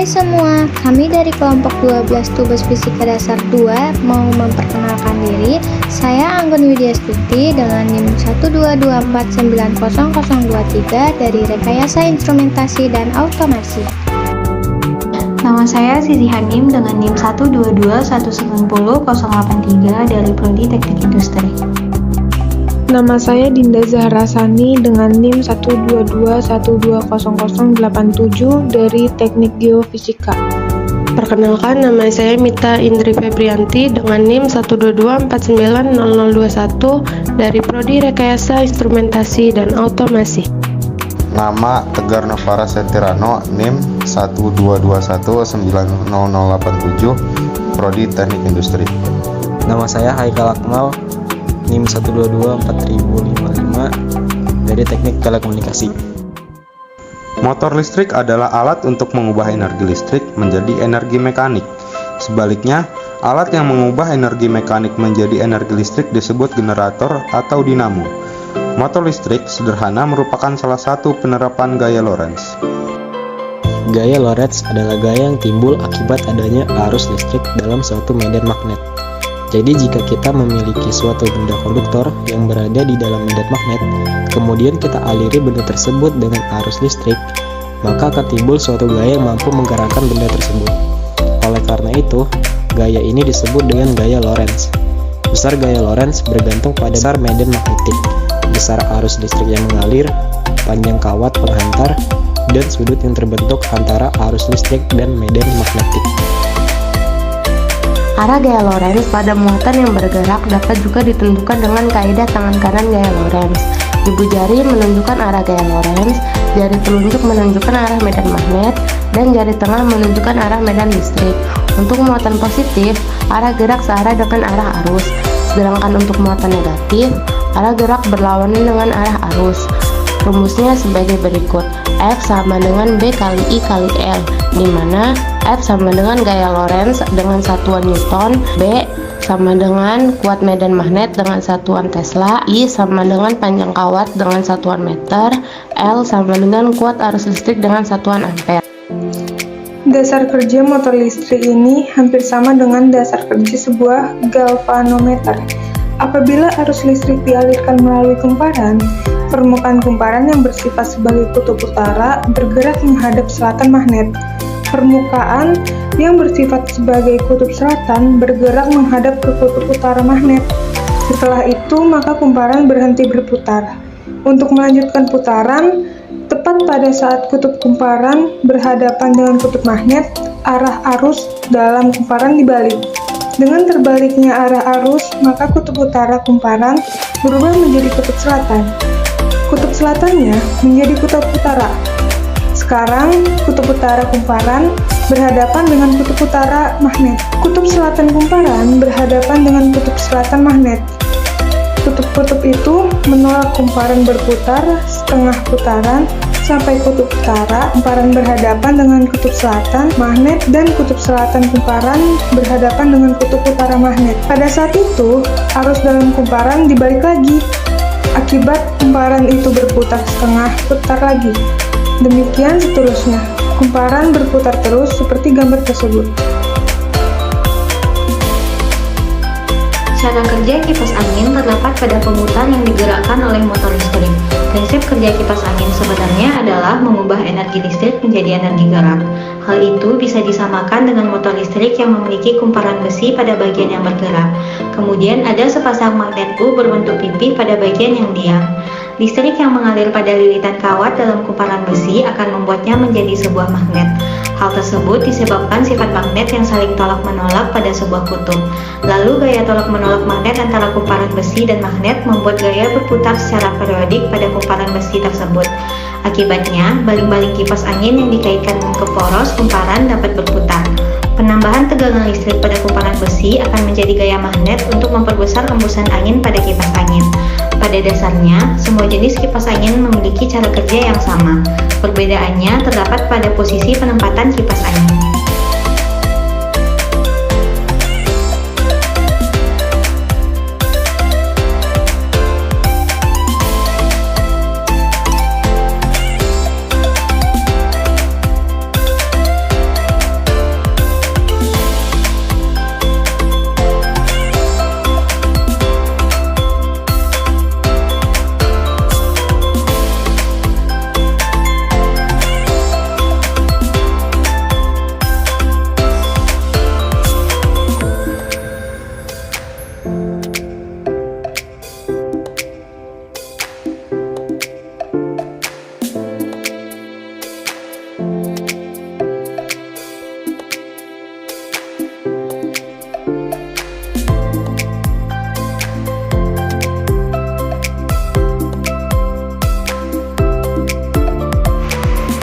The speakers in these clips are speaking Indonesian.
Hai semua, kami dari kelompok 12 Tugas Fisika Dasar 2 mau memperkenalkan diri. Saya Anggun Widya Stuti dengan NIM 122490023 dari Rekayasa Instrumentasi dan Automasi. Nama saya Siti Hanim dengan NIM 122190083 dari Prodi Teknik Industri. Nama saya Dinda Zahra Sani dengan NIM 122120087 dari Teknik Geofisika. Perkenalkan, nama saya Mita Indri Febrianti dengan NIM 122490021 dari Prodi Rekayasa Instrumentasi dan Automasi. Nama Tegar Novara Setirano, NIM 1219087, Prodi Teknik Industri. Nama saya Haikal Akmal, NIM 1224055 dari Teknik Telekomunikasi. Motor listrik adalah alat untuk mengubah energi listrik menjadi energi mekanik. Sebaliknya, alat yang mengubah energi mekanik menjadi energi listrik disebut generator atau dinamo. Motor listrik sederhana merupakan salah satu penerapan gaya Lorentz. Gaya Lorentz adalah gaya yang timbul akibat adanya arus listrik dalam suatu medan magnet. Jadi jika kita memiliki suatu benda konduktor yang berada di dalam medan magnet, kemudian kita aliri benda tersebut dengan arus listrik, maka akan timbul suatu gaya yang mampu menggerakkan benda tersebut. Oleh karena itu, gaya ini disebut dengan gaya Lorentz. Besar gaya Lorentz bergantung pada besar medan magnetik, besar arus listrik yang mengalir, panjang kawat penghantar, dan sudut yang terbentuk antara arus listrik dan medan magnetik. Arah gaya Lorentz pada muatan yang bergerak dapat juga ditentukan dengan kaidah tangan kanan gaya Lorentz. Ibu jari menunjukkan arah gaya Lorentz, jari telunjuk menunjukkan arah medan magnet, dan jari tengah menunjukkan arah medan listrik. Untuk muatan positif, arah gerak searah dengan arah arus. Sedangkan untuk muatan negatif, arah gerak berlawanan dengan arah arus. Rumusnya sebagai berikut: F sama dengan B kali I kali L, di mana F sama dengan gaya Lorentz dengan satuan Newton, B sama dengan kuat medan magnet dengan satuan Tesla, I sama dengan panjang kawat dengan satuan meter, L sama dengan kuat arus listrik dengan satuan ampere. Dasar kerja motor listrik ini hampir sama dengan dasar kerja sebuah galvanometer. Apabila arus listrik dialirkan melalui kumparan, permukaan kumparan yang bersifat sebagai kutub utara bergerak menghadap selatan magnet. Permukaan yang bersifat sebagai kutub selatan bergerak menghadap ke kutub utara magnet. Setelah itu, maka kumparan berhenti berputar. Untuk melanjutkan putaran, tepat pada saat kutub kumparan berhadapan dengan kutub magnet, arah arus dalam kumparan dibalik. Dengan terbaliknya arah arus, maka kutub utara kumparan berubah menjadi kutub selatan. Kutub selatannya menjadi kutub utara. Sekarang, kutub utara kumparan berhadapan dengan kutub utara magnet. Kutub selatan kumparan berhadapan dengan kutub selatan magnet. Kutub-kutub itu menolak kumparan berputar setengah putaran sampai kutub utara kumparan berhadapan dengan kutub selatan magnet dan kutub selatan kumparan berhadapan dengan kutub utara magnet. Pada saat itu, arus dalam kumparan dibalik lagi. Akibat kumparan itu berputar setengah putar lagi. Demikian seterusnya, kumparan berputar terus seperti gambar tersebut. Cara kerja kipas angin terdapat pada pemutar yang digerakkan oleh motor listrik. Prinsip kerja kipas angin sebenarnya adalah mengubah energi listrik menjadi energi gerak. Hal itu bisa disamakan dengan motor listrik yang memiliki kumparan besi pada bagian yang bergerak. Kemudian ada sepasang magnet U berbentuk pipi pada bagian yang diam. Listrik yang mengalir pada lilitan kawat dalam kumparan besi akan membuatnya menjadi sebuah magnet. Hal tersebut disebabkan sifat magnet yang saling tolak-menolak pada sebuah kutub. Lalu gaya tolak-menolak magnet antara kumparan besi dan magnet membuat gaya berputar secara periodik pada kumparan besi tersebut. Akibatnya, baling-baling kipas angin yang dikaitkan ke poros kumparan dapat berputar. Penambahan tegangan listrik pada kumparan besi akan menjadi gaya magnet untuk memperbesar embusan angin pada kipas angin. Pada dasarnya, semua jenis kipas angin memiliki cara kerja yang sama. Perbedaannya terdapat pada posisi penempatan kipas angin.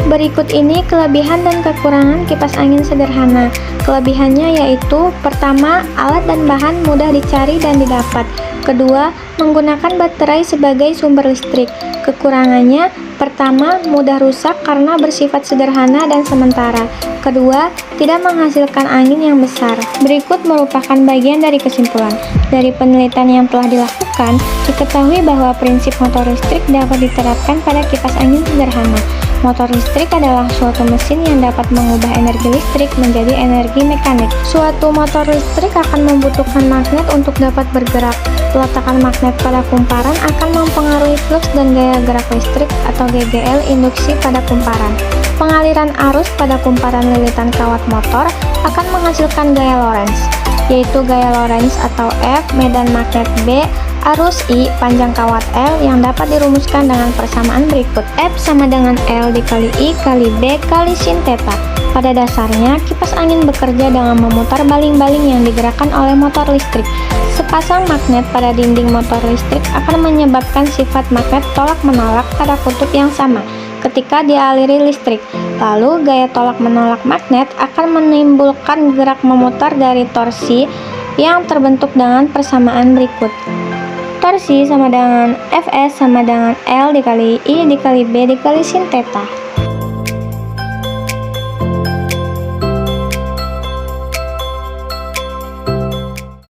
Berikut ini kelebihan dan kekurangan kipas angin sederhana. Kelebihannya yaitu: pertama, alat dan bahan mudah dicari dan didapat. Kedua, menggunakan baterai sebagai sumber listrik. Kekurangannya: pertama, mudah rusak karena bersifat sederhana dan sementara. Kedua, tidak menghasilkan angin yang besar. Berikut merupakan bagian dari kesimpulan. Dari penelitian yang telah dilakukan, diketahui bahwa prinsip motor listrik dapat diterapkan pada kipas angin sederhana. Motor listrik adalah suatu mesin yang dapat mengubah energi listrik menjadi energi mekanik. Suatu motor listrik akan membutuhkan magnet untuk dapat bergerak. Peletakan magnet pada kumparan akan mempengaruhi fluks dan gaya gerak listrik atau GGL induksi pada kumparan. Pengaliran arus pada kumparan lilitan kawat motor akan menghasilkan gaya Lorentz, yaitu gaya Lorentz atau F, medan magnet B, arus I, panjang kawat L yang dapat dirumuskan dengan persamaan berikut. F sama dengan L dikali I kali B kali sin theta. Pada dasarnya, kipas angin bekerja dengan memutar baling-baling yang digerakkan oleh motor listrik. Sepasang magnet pada dinding motor listrik akan menyebabkan sifat magnet tolak-menolak pada kutub yang sama ketika dialiri listrik. Lalu, gaya tolak-menolak magnet akan menimbulkan gerak memutar dari torsi yang terbentuk dengan persamaan berikut. Torsi sama dengan Fs sama dengan L dikali I dikali B dikali sin theta.